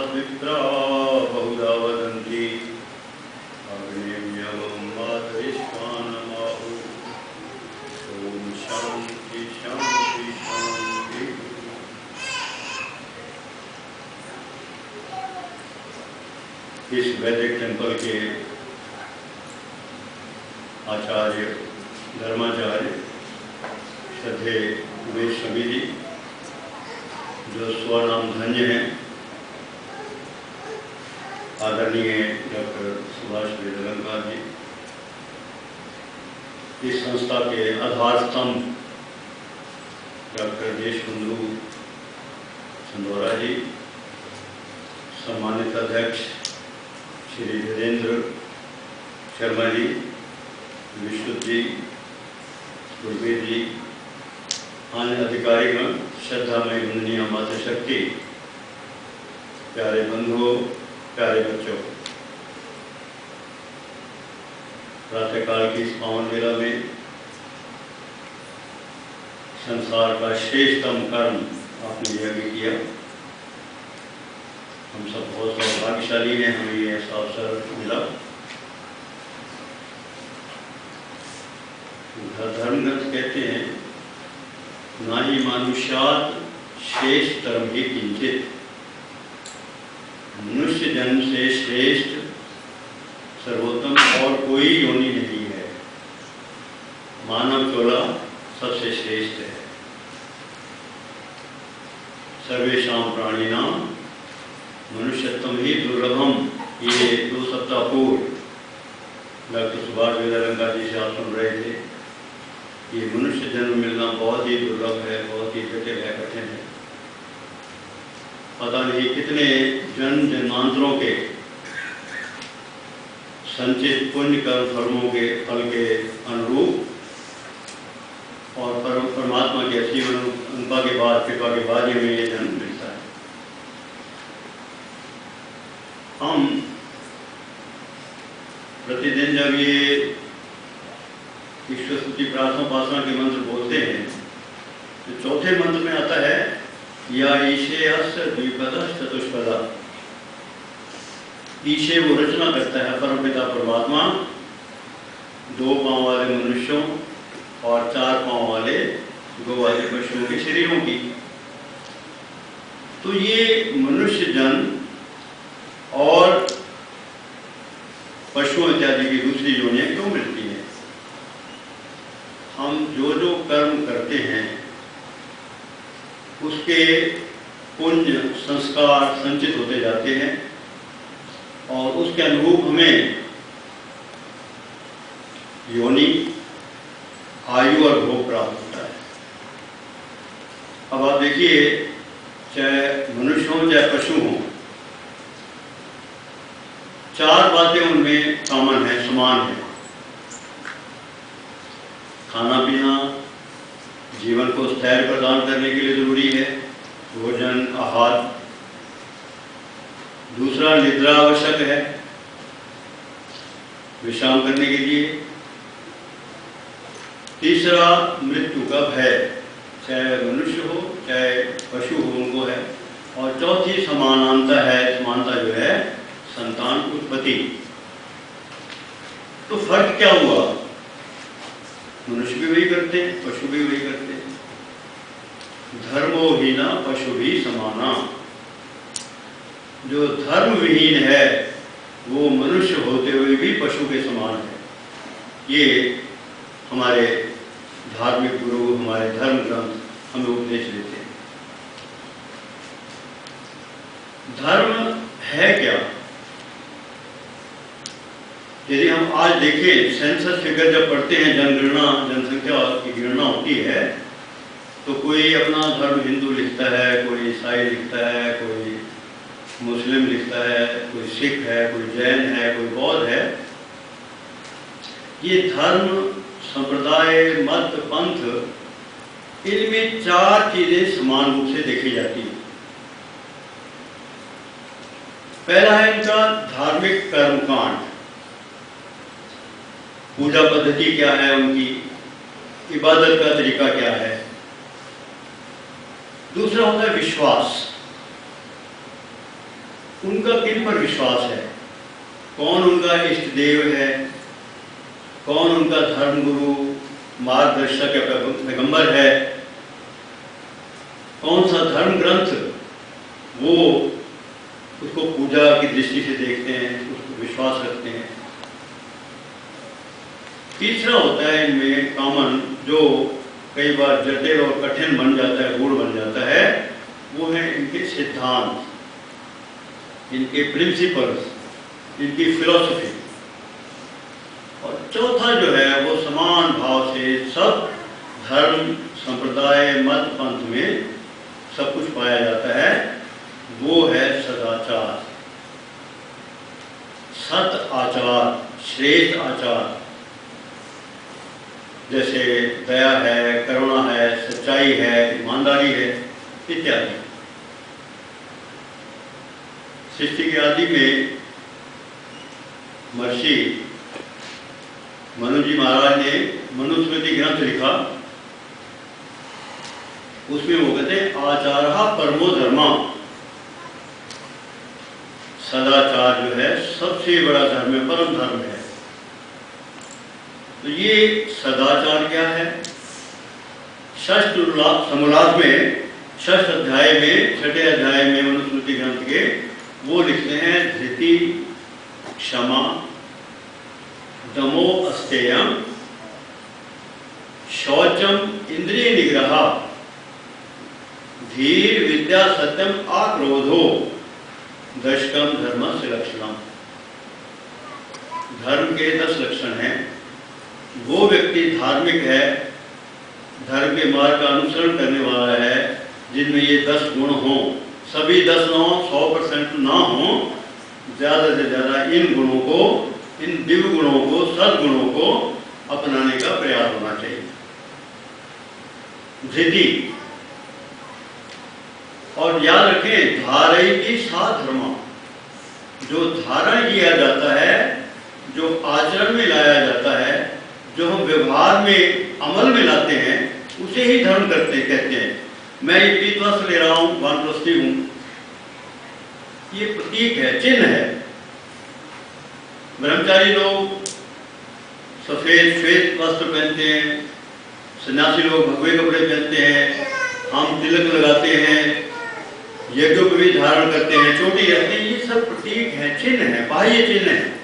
तद्विप्रा बहुधा वदन्ति अग्निव्यवं मातरिष्वानमाहु। ओम शांति शांति शांति। इस वैदिक टेम्पल के आचार्य धर्माचार्य श्रद्धेय उमेश स्वामी जी, जो स्वनाम धन्य हैं, आदरणीय डॉक्टर सुभाष वेदलंकार जी, इस संस्था के आधार स्तंभ डॉक्टर देशबंधु संदौरा जी, सम्मानित अध्यक्ष श्री वीरेंद्र शर्मा जी, विश्वत जी, गुरबीर जी, अन्य अधिकारीगण, श्रद्धामय वंदनीय माता शक्ति, प्यारे बंधुओं, प्यारे बच्चों, प्रातःकाल की इस पावन वेला में संसार का श्रेष्ठतम कर्म आपने यह भी किया। हम सब बहुत सौभाग्यशाली हैं, हमें ये ऐसा अवसर मिला। धर्मग्रंथ कहते हैं, ना ही मानुष्यात् श्रेष्ठ धर्म ही किंचित। मनुष्य जन्म से श्रेष्ठ सर्वोत्तम और कोई योनि नहीं है। मानव चोला सबसे श्रेष्ठ है। सर्वेषां प्राणिनां मनुष्यत्वं ही दुर्लभम। ये 2 सप्ताह पूर्व डॉक्टर सुभाष वेदलंकार जी से आप सुन रहे थे। ये मनुष्य जन्म मिलना बहुत ही दुर्लभ है, बहुत ही जटिल है, कठिन है। पता नहीं कितने जन्म जन्मांतरों के संचित पुण्य कर्म फलों के फल के अनुरूप और परमात्मा के असीम अनुकंपा के बाद, कृपा के बाद हमें ये जन्म मिलता है। हम प्रतिदिन जब ये ईश्वर स्तुति प्रार्थना उपासना के मंत्र बोलते हैं, तो चौथे मंत्र में आता है या ईशेयस्य द्विपदः चतुष्पदः। ईशे वो रचना करता है परमपिता परमात्मा 2 पांव वाले मनुष्यों और 4 पांव वाले गौ वाले पशुओं के शरीरों की। तो ये मनुष्य जन्म और पशुओं इत्यादि की दूसरी योनियां क्यों मिलती हैं? हम जो जो कर्म करते हैं उसके पुण्य संस्कार संचित होते जाते हैं और उसके अनुरूप हमें योनि, आयु और भोग प्राप्त होता है। अब आप देखिए, चाहे मनुष्य हो चाहे पशु हो, 4 बातें उनमें कॉमन है, समान है। खाना पीना जीवन को स्थैर्य प्रदान करने के लिए जरूरी है, भोजन आहार। दूसरा, निद्रा आवश्यक है विश्राम करने के लिए। तीसरा, मृत्यु का भय, चाहे मनुष्य हो चाहे पशु हो, उनको है। और चौथी समानता है, समानता जो है संतान उत्पत्ति। तो फर्क क्या हुआ? मनुष्य भी वही करते हैं, पशु भी वही करते हैं। धर्मो हीना पशु भी समाना। जो धर्म विहीन है वो मनुष्य होते हुए भी पशु के समान है। ये हमारे धार्मिक गुरु, हमारे धर्म ग्रंथ हमें उपदेश देते हैं। धर्म है क्या? यदि हम आज देखें, सेंसस फिगर जब पढ़ते हैं, जनगणना, जनसंख्या की गणना होती है, तो कोई अपना धर्म हिंदू लिखता है, कोई ईसाई लिखता है, कोई मुस्लिम लिखता है, कोई सिख है, कोई जैन है, कोई बौद्ध है। ये धर्म, संप्रदाय, मत, पंथ, इनमें 4 चीजें समान रूप से देखी जाती हैं। पहला है इनका धार्मिक कर्मकांड। पूजा पद्धति क्या है उनकी, इबादत का तरीका क्या है। दूसरा होता है विश्वास। उनका किन पर विश्वास है, कौन उनका इष्ट देव है, कौन उनका धर्म गुरु, मार्गदर्शक या पैगंबर है, कौन सा धर्म ग्रंथ वो उसको पूजा की दृष्टि से देखते हैं, उसको विश्वास रखते हैं। तीसरा होता है इनमें कॉमन, जो कई बार जटिल और कठिन बन जाता है, गूढ़ बन जाता है, वो है इनके सिद्धांत, इनके प्रिंसिपल्स, इनकी फिलॉसफी। और चौथा जो है वो समान भाव से सब धर्म, संप्रदाय, मत, पंथ में सब कुछ पाया जाता है, वो है सदाचार, सत आचार, श्रेष्ठ आचार, जैसे दया है, करुणा है, सच्चाई है, ईमानदारी है इत्यादि। सृष्टि के आदि में महर्षि मनु जी महाराज ने मनुस्मृति ग्रंथ लिखा, उसमें वो कहते हैं आचारः परमो धर्मा, सदाचार जो है सबसे बड़ा धर्म है, परम धर्म है। तो ये सदाचार क्या है? षष्ठ समोल्लास में, षष्ठ अध्याय में, छठे अध्याय में मनुस्मृति ग्रंथ के वो लिखते हैं धृति, क्षमा, दमो अस्तेयम, शौचम इंद्रिय निग्रह, धीर विद्या सत्यम आक्रोधो, दशकम धर्म से लक्षणम। धर्म के 10 लक्षण हैं। वो व्यक्ति धार्मिक है, धर्म के मार्ग का अनुसरण करने वाला है, जिनमें ये 10 गुण हों, सभी 10 न हो, 100% ना हो, ज्यादा से ज्यादा इन गुणों को, इन दिव्य गुणों को, सद्गुणों को अपनाने का प्रयास होना चाहिए। धृति, और याद रखें धारयति सा धर्म, जो धारण किया जाता है, जो आचरण में लाया जाता है, जो हम व्यवहार में अमल में लाते हैं, उसे ही धर्म कहते हैं। मैं ये पीत वस्त्र ले रहा हूँ, वानप्रस्थी हूँ, ये प्रतीक है, चिन्ह है। ब्रह्मचारी लोग सफेद श्वेत वस्त्र पहनते हैं, सन्यासी लोग भगवे कपड़े पहनते हैं, हम तिलक लगाते हैं, यज्ञों को भी धारण करते हैं, चोटी रखते हैं, ये सब प्रतीक है, चिन्ह है, बाह्य चिन्ह है।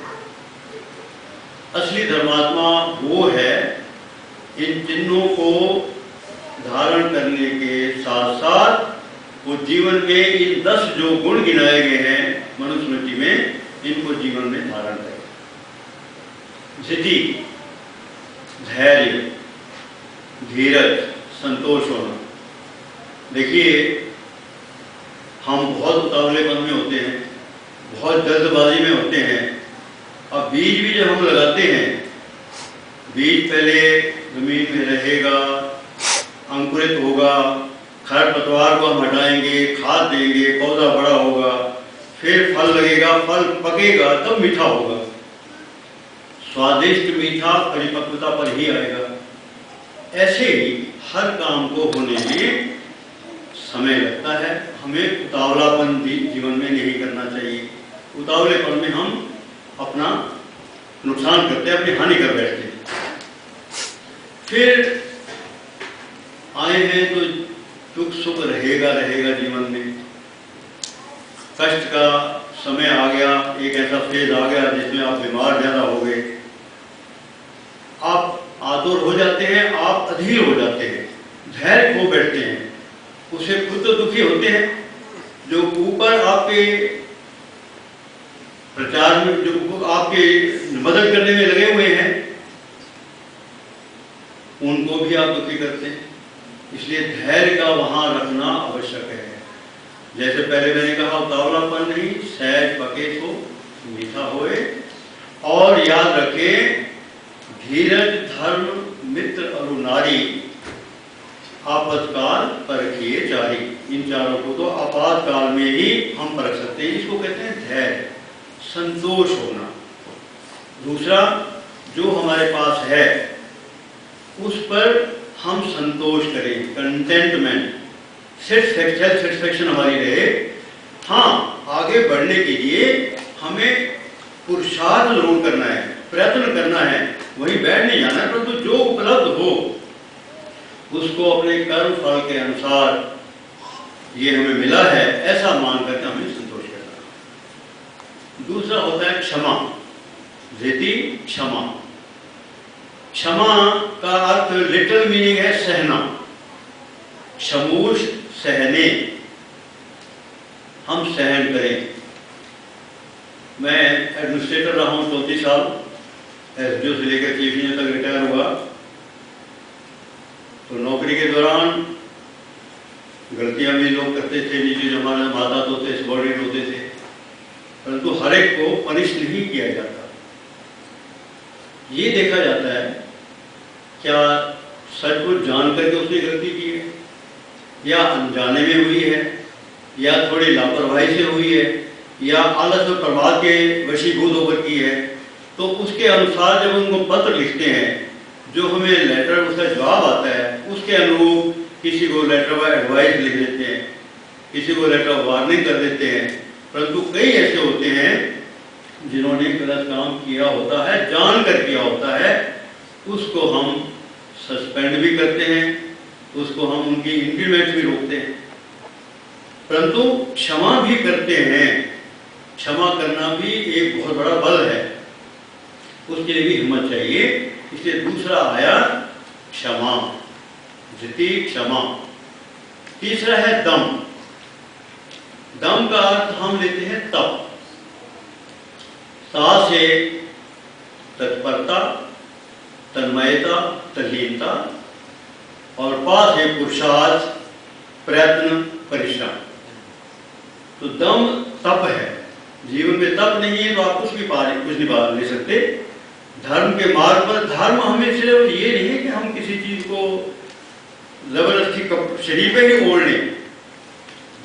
असली धर्मात्मा वो है इन चिन्हों को धारण करने के साथ साथ वो जीवन में इन 10 जो गुण गिनाए गए हैं मनुस्मृति में, इनको जीवन में धारण करें। धृति, धैर्य, धीरज, संतोष होना। देखिए हम बहुत उतावलेपन में होते हैं, बहुत जल्दबाजी में होते हैं। अब बीज भी जब हम लगाते हैं, बीज पहले जमीन में रहेगा, अंकुरित होगा, खरपतवार को हम हटाएंगे, खाद देंगे, पौधा बड़ा होगा, फिर फल लगेगा, फल पकेगा, तब मीठा होगा। स्वादिष्ट मीठा परिपक्वता पर ही आएगा। ऐसे ही हर काम को होने में समय लगता है। हमें उतावलापन जीवन में नहीं करना चाहिए। उतावलेपन में हम अपना नुकसान करते हैं, अपनी हानि कर बैठते हैं। फिर आए हैं तो दुख सुख रहेगा जीवन में। कष्ट का समय आ गया, एक ऐसा फेज आ गया जिसमें आप बीमार ज्यादा हो गए, आप आतुर हो जाते हैं, आप अधीर हो जाते हैं, धैर्य खो बैठते हैं, उसे खुद तो दुखी होते हैं। जो ऊपर आपके प्रचार में, जो आपके मदद करने में लगे हुए हैं, उनको भी आप दुखी करते हैं। इसलिए धैर्य का वहां रखना आवश्यक है। जैसे पहले मैंने कहा, उतावलापन नहीं, सहज पके सो मीठा होए। और याद रखें धीरज, धर्म, मित्र और नारी, आपातकाल परखिए चारी। इन चारों को तो आपातकाल में ही हम परख सकते हैं। इसको कहते हैं धैर्य, संतोष होना। दूसरा, जो हमारे पास है उस पर हम संतोष करें, कंटेंटमेंट, सेटिस्फेक्शन हमारी रहे। हाँ, आगे बढ़ने के लिए हमें पुरुषार्थ जरूर करना है, प्रयत्न करना है, वहीं बैठ नहीं जाना है, परंतु जो उपलब्ध हो उसको अपने कर्म फल के अनुसार ये हमें मिला है ऐसा मान करके हमें संतोष करना। दूसरा होता है क्षमा, धृति क्षमा। क्षमा का अर्थ लिटिल मीनिंग है सहना, क्षमूष सहने, हम सहन करें। मैं एडमिनिस्ट्रेटर रहा हूँ 34 साल, एसडीओ से लेकर चीफ इंजीनियर तक रिटायर हुआ। तो नौकरी के दौरान गलतियां भी लोग करते थे, नीचे जो हमारे माता होते सबॉर्डिनेट होते थे, परंतु हर एक को पनिश नहीं किया जाता। ये देखा जाता है क्या सचमुच जान करके उसने गलती की है, या अनजाने में हुई है, या थोड़ी लापरवाही से हुई है, या आलस और प्रभाव के वशीभूत होकर की है। तो उसके अनुसार जब उनको पत्र लिखते हैं, जो हमें लेटर उसका जवाब आता है, उसके अनुरूप किसी को लेटर ऑफ एडवाइस लिख देते हैं, किसी को लेटर ऑफ वार्निंग कर देते हैं। परंतु कई ऐसे होते हैं जिन्होंने गलत काम किया होता है, जानकर किया होता है, उसको हम सस्पेंड भी करते हैं, उसको हम उनकी इंक्रीमेंट भी रोकते हैं, परंतु क्षमा भी करते हैं। क्षमा करना भी एक बहुत बड़ा बल है, उसके लिए भी हिम्मत चाहिए। इसलिए दूसरा आया क्षमा, धृति क्षमा। तीसरा है दम। दम का अर्थ हम लेते हैं तप। ता से तत्परता, तन्मयता, तल्लीनता, और पा से पुरुषार्थ, प्रयत्न, परिश्रम। तो दम तप है। जीवन में तप नहीं है तो आप कुछ नहीं ले सकते। धर्म के मार्ग पर धर्म हमें सिर्फ ये नहीं है कि हम किसी चीज को जबरदस्ती शरीर पे ही ओढ़ लें।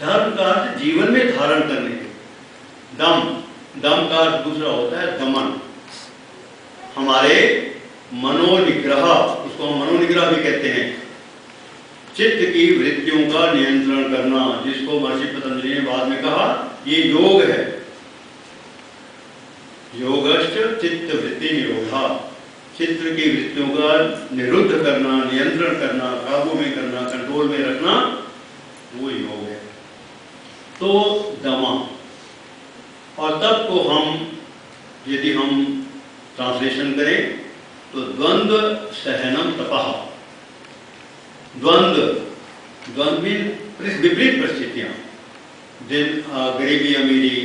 धर्म का अर्थ जीवन में धारण करने के। दम का अर्थ दूसरा होता है दमन, हमारे मनोनिग्रह, उसको हम मनोनिग्रह भी कहते हैं। चित्त की वृत्तियों का नियंत्रण करना, जिसको महर्षि पतंजलि ने बाद में कहा ये योग है। योगश्च चित्त वृत्ति निरोधा, चित्त की वृत्तियों का निरुद्ध करना, नियंत्रण करना, काबू में करना, कंट्रोल में रखना, वो योग है। तो दमा और तप को हम यदि हम ट्रांसलेशन करें तो द्वंद्व सहनम तपः। द्वंद्व में विपरीत परिस्थितियां, गरीबी अमीरी,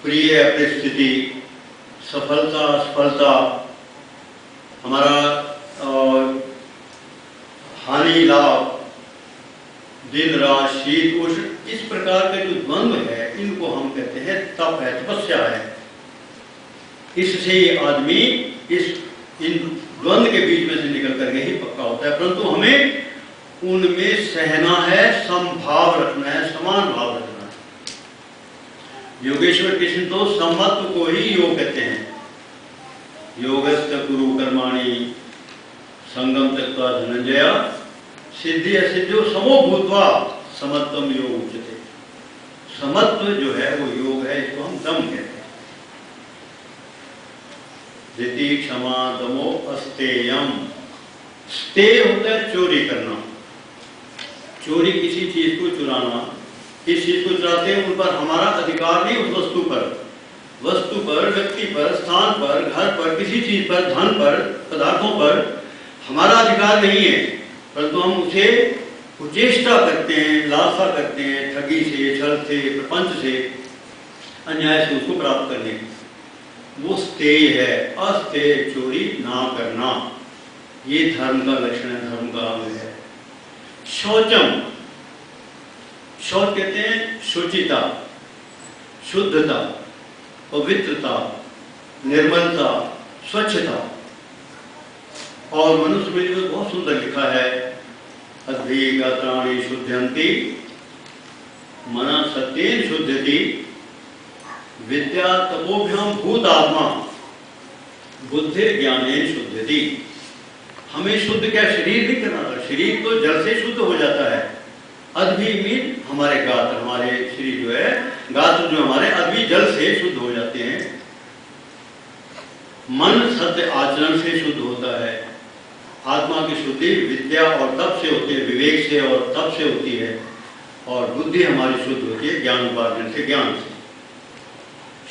प्रिय अपरिस्थिति, सफलता असफलता, हमारा हानि लाभ, दिन रात शीत उष्ण, इस प्रकार के जो द्वंद्व है इनको हम कहते हैं तप है, तपस्या है। इससे आदमी इन द्वंद्व के बीच में से निकल करके ही पक्का होता है। परंतु हमें उनमें सहना है, समभाव रखना है, समान भाव रखना है। योगेश्वर कृष्ण तो समत्व को ही योग कहते हैं। योगस्थ कुरु कर्माणि संगम त्यक्त्वा धनंजय सिद्धि असिद्धो समो भूत्वा समत्वम योग उच्यते। समत्व जो है वो योग है, इसको हम दम कहते हैं। धृति क्षमा दमो अस्तेयम। स्तेय होता है चोरी करना, चोरी किसी चीज को चुराना। किस चीज को चुराते हैं, उन पर हमारा अधिकार नहीं, उस वस्तु पर, व्यक्ति पर, स्थान पर, घर पर, किसी चीज पर, धन पर, पदार्थों पर हमारा अधिकार नहीं है, परंतु हम उसे कुचेष्टा करते हैं, लालसा करते हैं, ठगी से, छल से, प्रपंच से, अन्याय से उसको प्राप्त करने, वो स्तेय है। अस्तेय चोरी ना करना, ये धर्म का लक्षण है, धर्म का अंग है। शौचम, शौच कहते हैं शुचिता, शुद्धता, पवित्रता, निर्मलता, स्वच्छता। और मनुष्य में जो बहुत सुंदर लिखा है, अद्भिगात्राणि शुद्ध्यन्ति मना सत्येन शुद्ध्यति विद्या तपोभ्याम भूतात्मा बुद्धि ज्ञानेन शुद्ध्यति। हमें शुद्ध क्या शरीर नहीं करना था, शरीर तो जल से शुद्ध हो जाता है, अद्भि मीन हमारे गात्र, हमारे शरीर जो है, गात्र जो हमारे अद्भि जल से शुद्ध हो जाते हैं। मन सत्य आचरण से शुद्ध होता है। आत्मा की शुद्धि विद्या और तप से होती है, विवेक से और तप से होती है। और बुद्धि हमारी शुद्ध होती है ज्ञान उपार्जन से, ज्ञान से।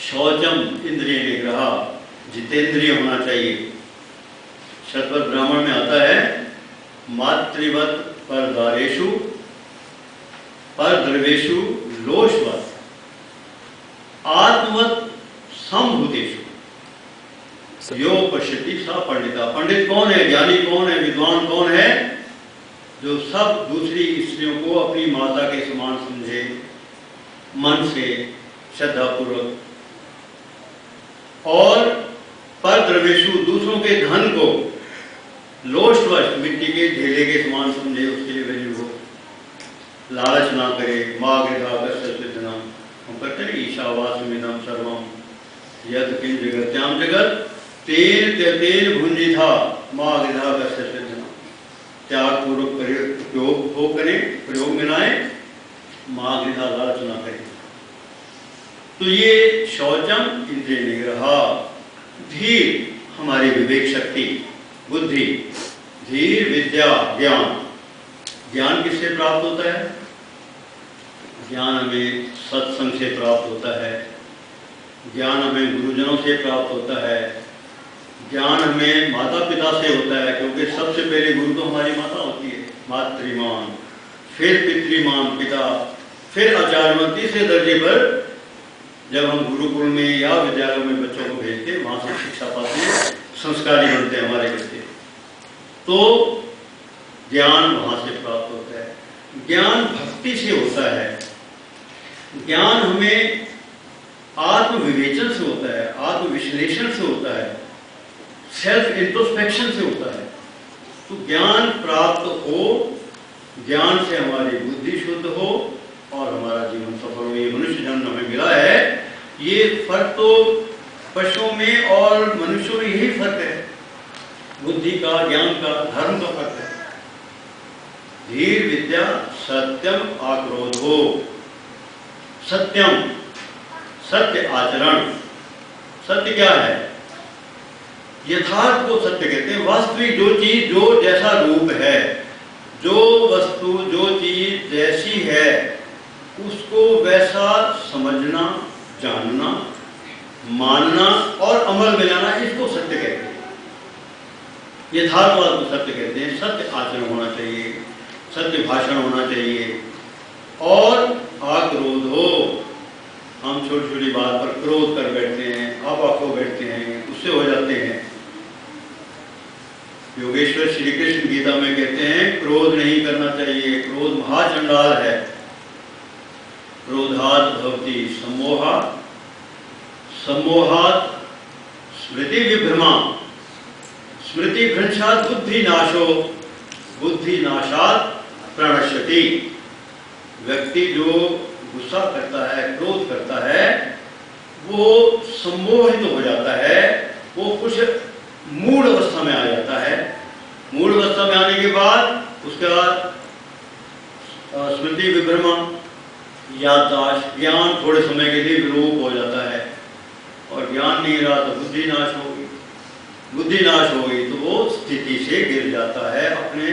शौचम इंद्रिय निग्रह, जितेंद्रिय होना चाहिए। शतपथ ब्राह्मण में आता है मातृवत परद्वारेषु परद्रवेषु लोषवत आत्मवत संभूतेषु यो पश्यति स पंडिता। पंडित कौन है, ज्ञानी कौन है, विद्वान कौन है? जो सब दूसरी स्त्रियों को अपनी माता के समान समझे, मन से श्रद्धापूर्वक, और परद्रव्येषु दूसरों के धन को लोष्टवश मिट्टी के ढेले के समान समझे, उसके लिए वैल्यू हो, लालच ना करे। माँ गृहागस्यम, हम कहते हैं ईशावास्यमिदं सर्वम यद किं जगत्याम जगत तेन त्यक्तेन भुंजिथा माँ गृहागस्यम। त्याग पूर्वक प्रयोग करें, प्रयोग में लाए, माँ गृहा लालच ना करें। तो ये शौचम इंद्रिय निग्रह, धीर हमारी विवेक शक्ति, बुद्धि, धीर विद्या ज्ञान। ज्ञान किससे प्राप्त होता है? ज्ञान हमें सत्संग से प्राप्त होता है, ज्ञान हमें गुरुजनों से प्राप्त होता है, ज्ञान हमें माता पिता से होता है, क्योंकि सबसे पहले गुरु तो हमारी माता होती है, मातृमान, फिर पितृमान पिता, फिर आचार्यमान। तीसरे दर्जे पर जब हम गुरुकुल में या विद्यालयों में बच्चों को भेजते हैं, वहाँ से शिक्षा पाते हैं, संस्कारी बनते हैं हमारे बच्चे। तो ज्ञान वहाँ से प्राप्त होता है। ज्ञान भक्ति से होता है। ज्ञान हमें आत्मविवेचन से होता है, आत्मविश्लेषण से होता है, सेल्फ इंट्रोस्पेक्शन से होता है। तो ज्ञान प्राप्त हो, ज्ञान से हमारी बुद्धि शुद्ध हो और हमारा जीवन सफल हो। ये मनुष्य जन्म हमें मिला है। ये फर्क तो पशुओं में और मनुष्यों में यही फर्क है, बुद्धि का, ज्ञान का, धर्म का फर्क है। धीर विद्या सत्यम आक्रोधो, सत्यम सत्य आचरण। सत्य क्या है? यथार्थ को सत्य कहते हैं। वास्तविक जो चीज जो जैसा रूप है, जो वस्तु जो चीज जैसी है, उसको वैसा समझना, जानना, मानना और अमल में लाना, इसको सत्य कहते हैं। यथार्थवाद को सत्य कहते हैं। सत्य आचरण होना चाहिए, सत्य भाषण होना चाहिए। और आक्रोध हो, हम छोटी छोटी बात पर क्रोध कर बैठते हैं, आपा खो बैठते हैं, उससे हो जाते हैं। योगेश्वर श्री कृष्ण गीता में कहते हैं क्रोध नहीं करना चाहिए, क्रोध महाचंडाल है। क्रोधात् भवति सम्मोहा, सम्मोहात् स्मृति विभ्रमा, स्मृति भ्रंशात् बुद्धि नाशो, बुद्धि नाशात् प्रणश्यति। व्यक्ति जो गुस्सा करता है, क्रोध करता है, वो सम्मोहित हो जाता है, वो कुछ मूढ़ अवस्था में आ जाता है। मूढ़ अवस्था में आने के बाद उसके बाद स्मृति विभ्रमा, याददाश्त, ज्ञान थोड़े समय के लिए विलोप हो जाता है। और ज्ञान नहीं रहा तो बुद्धि नाश होगी, बुद्धि नाश होगी तो वो स्थिति से गिर जाता है, अपने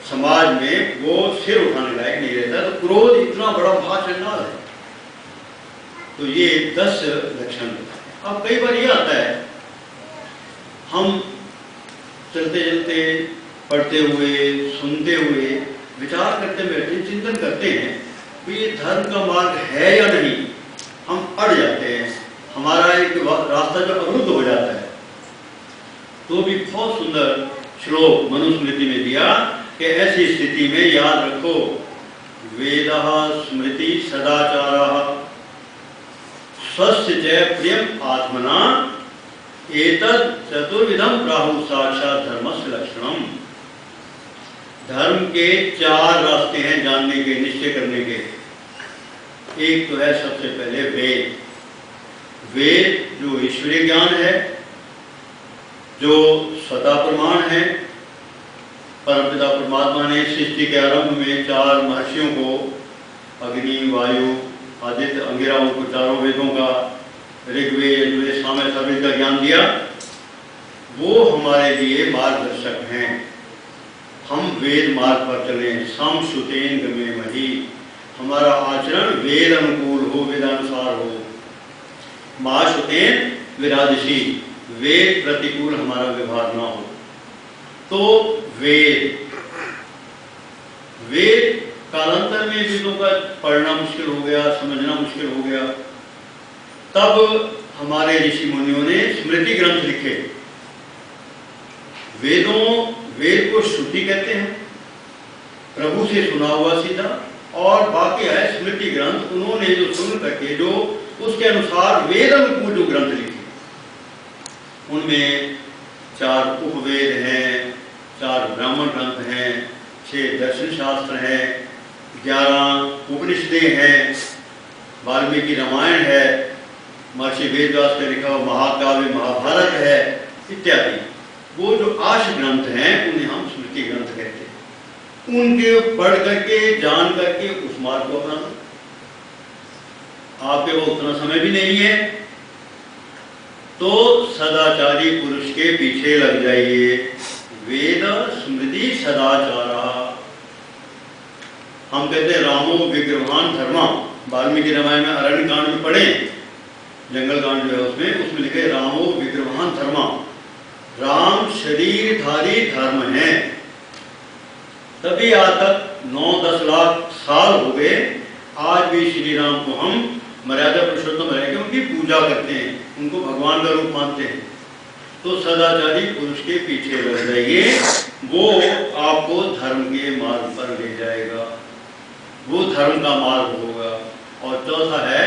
समाज में वो सिर उठाने लायक नहीं रहता। तो क्रोध इतना बड़ा महाचंडाल है। तो ये 10 लक्षण। अब कई बार ये आता है, हम चलते चलते, पढ़ते हुए, सुनते हुए, विचार करते बैठे, चिंतन करते हैं कि ये धर्म का मार्ग है या नहीं। हम अड़ जाते हैं, हमारा एक रास्ता जो अवरुद्ध हो जाता है। तो भी बहुत सुंदर श्लोक मनुस्मृति में दिया कि ऐसी स्थिति में याद रखो, वेदः स्मृति सदाचारः स्वस्य च प्रियम आत्मना एतद् चतुर्विधम प्राहु साक्षात् धर्मस्य लक्षणम। धर्म के 4 रास्ते हैं जानने के, निश्चय करने के। एक तो है सबसे पहले वेद। वेद जो ईश्वरीय ज्ञान है, जो स्वतः प्रमाण है, परमपिता परमात्मा ने सृष्टि के आरंभ में 4 महर्षियों को, अग्नि, वायु, आदित्य, अंगिराओं को, चारों वेदों का, ऋग्वेद, यजुर्वेद, सामवेद, अथर्ववेद का ज्ञान दिया। वो हमारे लिए मार्गदर्शक हैं। हम वेद मार्ग पर चलें। सम श्रुतेन गमेमहि, हमारा आचरण वेद अनुकूल हो, वेदानुसार हो। मा श्रुतेन विराजसी, वेद प्रतिकूल हमारा व्यवहार ना हो। तो वेद कालांतर में वेदों का पढ़ना मुश्किल हो गया, समझना मुश्किल हो गया। तब हमारे ऋषि मुनियों ने स्मृति ग्रंथ लिखे। वेद को श्रुति कहते हैं, प्रभु से सुना हुआ सीधा, और बाकी है स्मृति ग्रंथ। उन्होंने जो सुन करके, जो उसके अनुसार वेद अनुकूल जो ग्रंथ लिखे, उनमें 4 उपवेद हैं, 4 ब्राह्मण ग्रंथ हैं, 6 दर्शन शास्त्र हैं, 11 उपनिषदें हैं, वाल्मीकि रामायण है, महर्षि वेदव्यास का लिखा हुआ महाकाव्य महाभारत है, इत्यादि। वो जो आश ग्रंथ हैं उन्हें हम स्मृति ग्रंथ कहते हैं। उनके पढ़ करके, जान करके उस मार्ग को अपनाना। आपके वो उतना समय भी नहीं है तो सदाचारी पुरुष के पीछे लग जाइए। वेद स्मृति सदाचारा। हम कहते हैं रामो विग्रहान धर्मा। वाल्मीकि रामायण में अरण्य कांड में पढ़े, जंगल कांड जो है उसमें लिखे रामो विग्रहान धर्मा। राम शरीरधारी धर्म है। तभी आज तक 9-10 लाख साल हो गए, आज भी श्री राम को हम मर्यादा पुरुषोत्तम रह के उनकी पूजा करते हैं, उनको भगवान का रूप मानते हैं। तो सदाचारी पुरुष के पीछे लग जाइए, वो आपको धर्म के मार्ग पर ले जाएगा, वो धर्म का मार्ग होगा। और चौथा है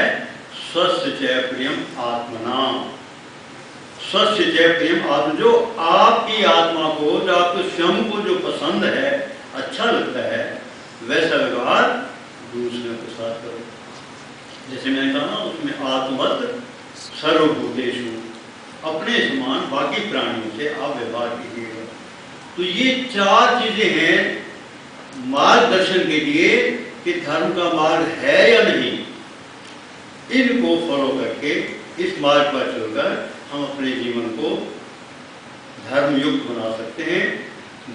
स्वस्य च प्रियम आत्मना। स्वस्य च प्रियम आत्मा, जो आपकी आत्मा को, जो आपको स्वयं को जो पसंद है, अच्छा लगता है, वैसा व्यवहार दूसरे के साथ करो। जैसे मैंने कहा ना, उसमें आत्मवत सर्वभूतेषु, अपने समान बाकी प्राणियों से आप व्यवहार कीजिएगा। तो ये 4 चीजें हैं मार्गदर्शन के लिए कि धर्म का मार्ग है या नहीं। इनको फॉलो करके, इस मार्ग पर चलकर हम अपने जीवन को धर्म युक्त बना सकते हैं।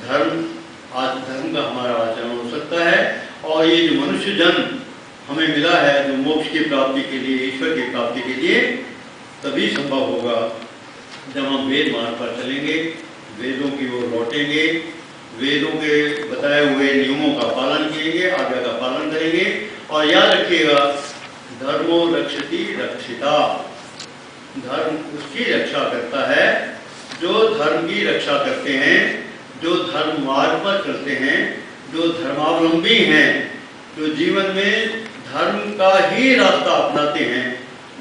धर्म का हमारा आचरण हो सकता है। और ये जो मनुष्य जन्म हमें मिला है, जो मोक्ष की प्राप्ति के लिए, ईश्वर की प्राप्ति के लिए, तभी संभव होगा जब हम वेद मार्ग पर चलेंगे, वेदों की ओर लौटेंगे, वेदों के बताए हुए नियमों का पालन करेंगे, आज्ञा का पालन करेंगे। और याद रखिएगा, धर्मो रक्षति रक्षिता। धर्म उसकी रक्षा करता है जो धर्म की रक्षा करते हैं, जो धर्म मार्ग पर चलते हैं, जो धर्मावलंबी हैं, जो जीवन में धर्म का ही रास्ता अपनाते हैं।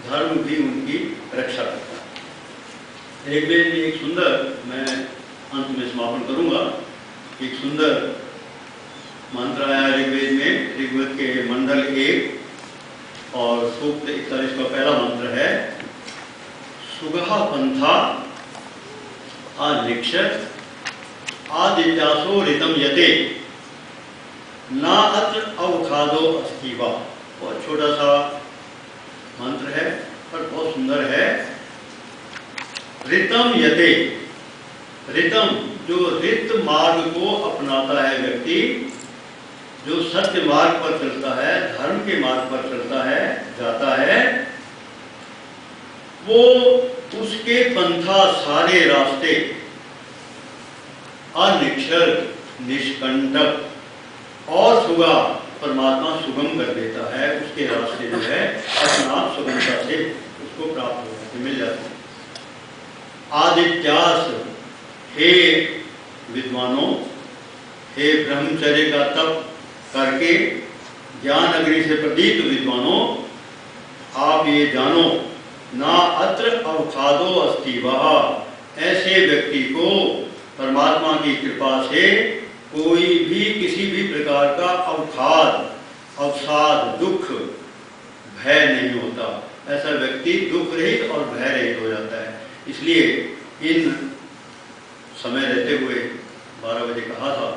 धर्म भी उनकी रक्षा करता है। ऋग्वेद में एक सुंदर, मैं अंत में समापन करूंगा, एक सुंदर मंत्र आया ऋग्वेद में। ऋग्वेद के मंडल 1 और सूक्त 41 का पहला मंत्र है, सुगहा पंथा अनिक्षत आदित्यासो ऋतम यते ना अत्र अवखादो अस्तिवा। बहुत छोटा सा मंत्र है पर बहुत सुंदर है। ऋतम यते, ऋतम जो ऋत मार्ग को अपनाता है व्यक्ति, जो सत्य मार्ग पर चलता है, धर्म के मार्ग पर चलता है, जाता है, वो उसके पंथा सारे रास्ते अनिक्षर निष्कंटक और सुगा परमात्मा सुगम कर देता है। उसके रास्ते जो है अपना सुगमता से उसको प्राप्त हो जाते, मिल जाते हैं। आदित्यास, हे विद्वानों, हे ब्रह्मचर्य का तप करके ज्ञान अग्नि से प्रदीप्त विद्वानों, आप ये जानो, ना अत्र अवखादो अस्ति वह। ऐसे व्यक्ति को परमात्मा की कृपा से कोई भी किसी भी प्रकार का अवखाद, अवसाद, दुख, भय नहीं होता। ऐसा व्यक्ति दुख रहित और भय रहित हो जाता है। इसलिए इन समय रहते हुए 12 बजे कहा था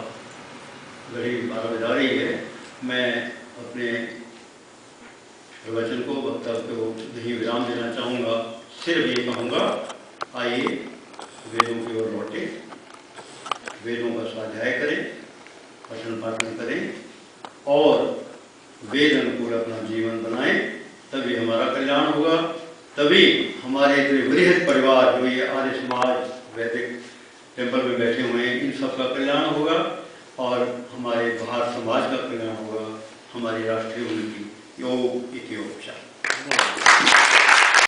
घड़ी 12 बजा रही है। मैं अपने प्रवचन को, वक्तव्य को यहीं विराम देना चाहूँगा। सिर्फ ये कहूँगा, आइए वेदों की ओर लौटे, वेदों का स्वाध्याय करें, पठन पाठन करें और वेद अनुकूल अपना जीवन बनाएं। तभी हमारा कल्याण होगा, तभी हमारे बृहद परिवार जो ये आर्य समाज वैदिक टेम्पल में बैठे हुए हैं, इन सब का कल्याण होगा और हमारे भारत समाज का कल्याण होगा, हमारी राष्ट्रीय उन्नति। योग इति उपचार।